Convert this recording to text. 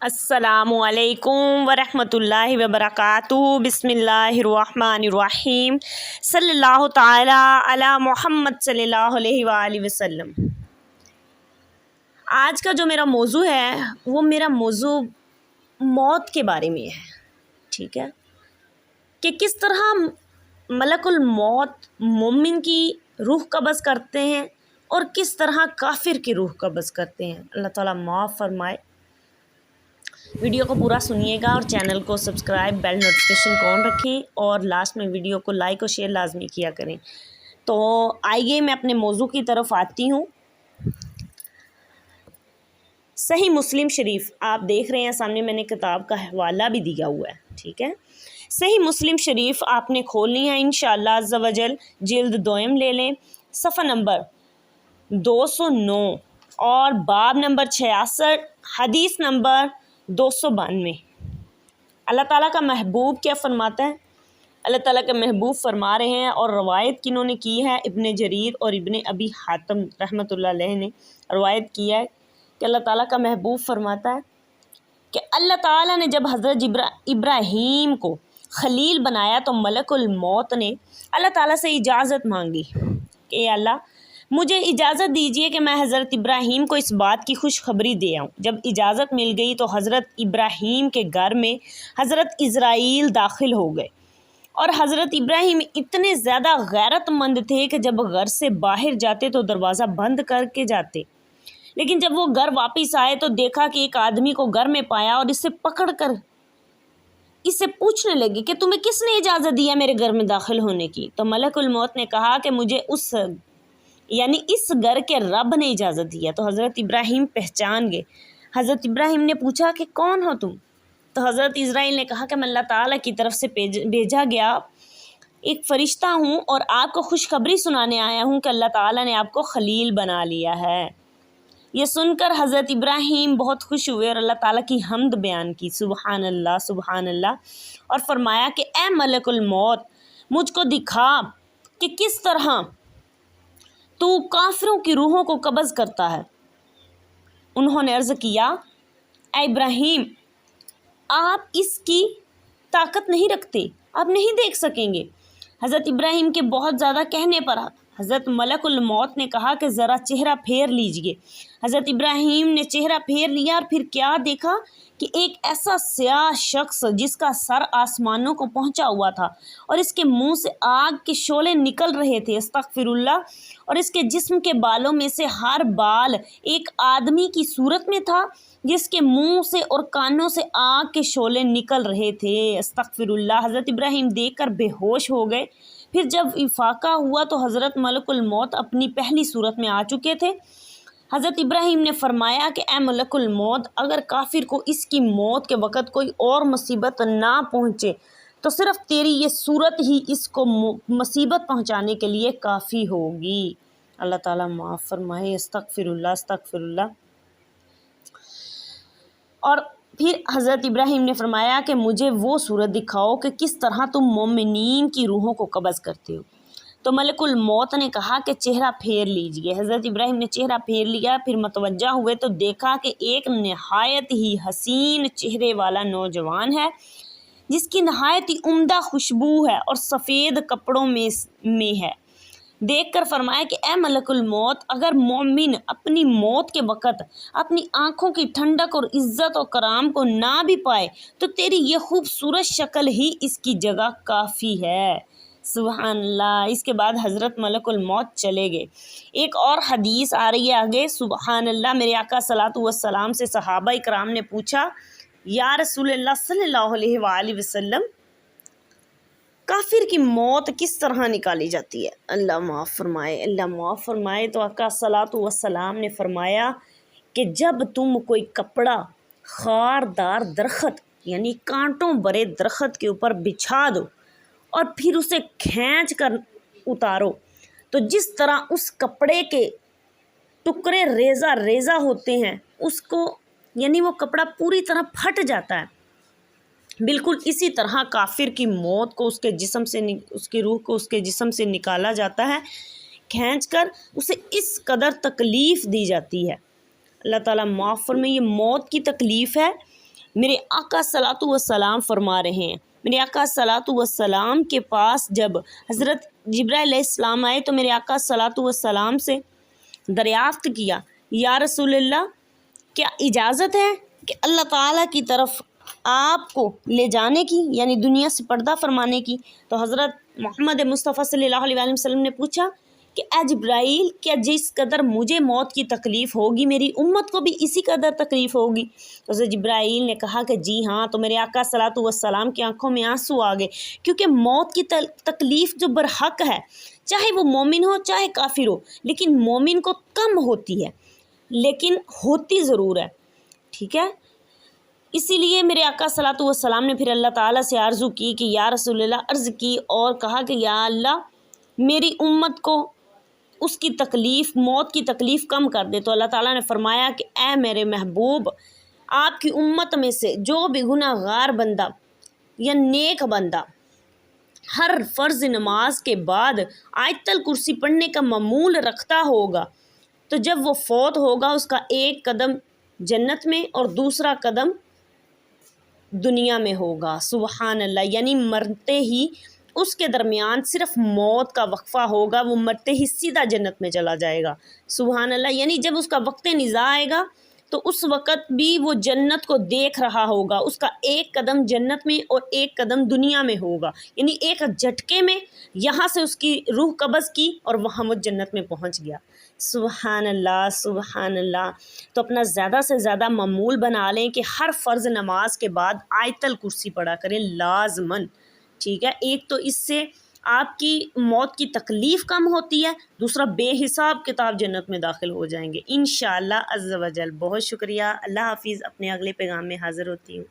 अस्सलामु अलैकुम वरहमतुल्लाहि वबरकातुहू। बिस्मिल्लाहिर्रहमानिर्रहीम। सल्लल्लाहु ताला अला मोहम्मद सल्लल्लाहु अलैहि वसल्लम। आज का जो मेरा मौजू है वो मेरा मौजू मौत के बारे में है। ठीक है कि किस तरह मलकुल मौत मोमिन की रूह कब्ज़ करते हैं और किस तरह काफिर की रूह कब्ज़ करते हैं। अल्लाह ताला माफ़ फरमाए। वीडियो को पूरा सुनिएगा और चैनल को सब्सक्राइब, बेल नोटिफिकेशन को ऑन रखें और लास्ट में वीडियो को लाइक और शेयर लाजमी किया करें। तो आइए मैं अपने मौजू की तरफ आती हूँ। सही मुस्लिम शरीफ आप देख रहे हैं सामने, मैंने किताब का हवाला भी दिया हुआ है। ठीक है, सही मुस्लिम शरीफ आपने खोलनी है इंशाअल्लाह अज़्ज़ा वजल। जिल्द दोयम ले लें, सफ़ा नंबर 209 और बाब नंबर 66, हदीस नंबर 292। अल्लाह ताला का महबूब क्या फरमाता है? अल्लाह ताला के महबूब फरमा रहे हैं, और रवायत किन्होंने की है, इब्ने जरीर और इब्ने अबी हातिम रहमतुल्लाह अलैह ने रवायत किया है कि अल्लाह ताला का महबूब फरमाता है कि अल्लाह ताला ने जब हज़रत इब्राहीम को खलील बनाया तो मलकुल मौत ने अल्लाह ताला से इजाज़त मांगी कि अल्लाह मुझे इजाज़त दीजिए कि मैं हज़रत इब्राहीम को इस बात की खुशखबरी दे आऊँ। जब इजाज़त मिल गई तो हज़रत इब्राहीम के घर में हज़रत इज़राइल दाखिल हो गए, और हज़रत इब्राहीम इतने ज़्यादा गैरतमंद थे कि जब घर से बाहर जाते तो दरवाज़ा बंद करके जाते, लेकिन जब वो घर वापस आए तो देखा कि एक आदमी को घर में पाया और इसे पकड़ कर इससे पूछने लगे कि तुम्हें किसने इजाज़त दिया मेरे घर में दाखिल होने की। तो मलकुल मौत ने कहा कि मुझे उस यानी इस घर के रब ने इजाज़त दिया। तो हज़रत इब्राहीम पहचान गए। हज़रत इब्राहीम ने पूछा कि कौन हो तुम? तो हज़रत इज़राइल ने कहा कि मैं अल्लाह ताला की तरफ से भेजा गया एक फ़रिश्ता हूँ और आपको खुशखबरी सुनाने आया हूँ कि अल्लाह ताला ने आपको खलील बना लिया है। ये सुनकर हज़रत इब्राहीम बहुत खुश हुए और अल्लाह ताला की हम्द बयान की, सुबहान अल्लाह सुबहान अल्लाह, और फरमाया कि ए मलकुल मौत, मुझको दिखा कि किस तरह तू काफिरों की रूहों को कब्ज़ करता है। उन्होंने अर्ज़ किया, ए इब्राहीम, आप इसकी ताकत नहीं रखते, आप नहीं देख सकेंगे। हज़रत इब्राहीम के बहुत ज़्यादा कहने पर हज़रत मलकुल मौत ने कहा कि ज़रा चेहरा फेर लीजिए। हज़रत इब्राहीम ने चेहरा फेर लिया और फिर क्या देखा कि एक ऐसा स्याह शख्स जिसका सर आसमानों को पहुंचा हुआ था और इसके मुंह से आग के शोले निकल रहे थे, अस्तगफिरुल्लाह, और इसके जिस्म के बालों में से हर बाल एक आदमी की सूरत में था जिसके मुंह से और कानों से आग के शोले निकल रहे थे, अस्तगफिरुल्लाह। हज़रत इब्राहीम देखकर बेहोश हो गए। फिर जब इफाका हुआ तो हज़रत मलकुल मौत अपनी पहली सूरत में आ चुके थे। हज़रत इब्राहीम ने फरमाया कि ए मलकुल मौत, अगर काफिर को इसकी मौत के वक़्त कोई और मुसीबत ना पहुँचे तो सिर्फ़ तेरी ये सूरत ही इसको मुसीबत पहुँचाने के लिए काफ़ी होगी। अल्लाह ताला माफ़ फरमाए, अस्तगफिरुल्लाह अस्तगफिरुल्लाह। और फिर हज़रत इब्राहीम ने फरमाया कि मुझे वो सूरत दिखाओ कि किस तरह तुम मोमिनीन की रूहों को कब्ज़ करते हो। तो मलकुल मौत ने कहा कि चेहरा फेर लीजिए। हज़रत इब्राहीम ने चेहरा फेर लिया, फिर मतवज्जा हुए तो देखा कि एक नहायत ही हसीन चेहरे वाला नौजवान है जिसकी नहायत ही उम्दा खुशबू है और सफ़ेद कपड़ों में है। देखकर फरमाया कि ए मलकुल मौत, अगर मोमिन अपनी मौत के वक़्त अपनी आँखों की ठंडक और इज़्ज़त और कराम को ना भी पाए तो तेरी ये खूबसूरत शक्ल ही इसकी जगह काफ़ी है। सुभान अल्लाह। इसके बाद हज़रत मलकुल मौत चले गए। एक और हदीस आ रही है आगे, सुभान अल्लाह। मेरे आका सल्लल्लाहु अलैहि वसल्लम से सहाबा इकराम ने पूछा, या रसूलल्लाह सल्लल्लाहु अलैहि वसल्लम, काफिर की मौत किस तरह निकाली जाती है? अल्लाह माफ़ फरमाए, अल्लाह माफ़ फरमाए। तो आका सल्लल्लाहु अलैहि वसल्लम ने फरमाया कि जब तुम कोई कपड़ा खारदार दरख्त यानी कांटों भरे दरख्त के ऊपर बिछा दो और फिर उसे खींच कर उतारो तो जिस तरह उस कपड़े के टुकड़े रेज़ा रेज़ा होते हैं, उसको यानी वो कपड़ा पूरी तरह फट जाता है, बिल्कुल इसी तरह काफिर की मौत को उसके जिस्म से उसकी रूह को उसके जिस्म से निकाला जाता है, खींचकर उसे इस कदर तकलीफ़ दी जाती है। अल्लाह ताला माफ़ फरमाए। ये मौत की तकलीफ़ है میرے آقا صلوات و سلام فرما رہے ہیں، میرے آقا صلوات و سلام کے پاس جب حضرت جبرائیل علیہ السلام آئے تو میرے آقا صلوات و سلام سے دریافت کیا، یا رسول اللہ کیا اجازت ہے کہ اللہ تعالیٰ کی طرف آپ کو لے جانے کی، یعنی دنیا سے پردہ فرمانے کی؟ تو حضرت محمد مصطفیٰ صلی اللہ علیہ وسلم نے پوچھا کہ اے جبرائیل، کیا جس قدر مجھے موت کی تکلیف ہوگی میری امت کو بھی اسی قدر تکلیف ہوگی؟ تو حضرت جبرائیل نے کہا کہ جی ہاں۔ تو میرے آقا صلوات و سلام کی آنکھوں میں آنسو آ گئے، کیونکہ موت کی تکلیف جو برحق ہے، چاہے وہ مومن ہو چاہے کافر ہو، لیکن مومن کو کم ہوتی ہے لیکن ہوتی ضرور ہے، ٹھیک ہے؟ اسی لیے میرے آقا صلوات و سلام نے پھر اللہ تعالیٰ سے عرض کی کہ یا رسول اللہ، عرض کی اور کہا کہ یا اللہ میری امت کو اس کی تکلیف، موت کی تکلیف کم کر دے۔ تو اللہ تعالیٰ نے فرمایا کہ اے میرے محبوب، آپ کی امت میں سے جو بھی گناہ گار بندہ یا نیک بندہ ہر فرض نماز کے بعد آیت الکرسی پڑھنے کا معمول رکھتا ہوگا تو جب وہ فوت ہوگا اس کا ایک قدم جنت میں اور دوسرا قدم دنیا میں ہوگا۔ سبحان اللہ، یعنی مرتے ہی اس کے درمیان صرف موت کا وقفہ ہوگا، وہ مرتے ہی سیدھا جنت میں چلا جائے گا۔ سبحان اللہ، یعنی جب اس کا وقت نزاع آئے گا تو اس وقت بھی وہ جنت کو دیکھ رہا ہوگا، اس کا ایک قدم جنت میں اور ایک قدم دنیا میں ہوگا، یعنی ایک جھٹکے میں یہاں سے اس کی روح قبض کی اور وہاں وہ جنت میں پہنچ گیا۔ سبحان اللہ، سبحان اللہ۔ تو اپنا زیادہ سے زیادہ معمول بنا لیں کہ ہر فرض نماز کے بعد آیت الکرسی پڑھا کریں لازماً، ٹھیک ہے؟ ایک تو اس سے آپ کی موت کی تکلیف کم ہوتی ہے، دوسرا بے حساب کتاب جنت میں داخل ہو جائیں گے انشاءاللہ عز و جل۔ بہت شکریہ، اللہ حافظ۔ اپنے اگلے پیغام میں حاضر ہوتی ہوں۔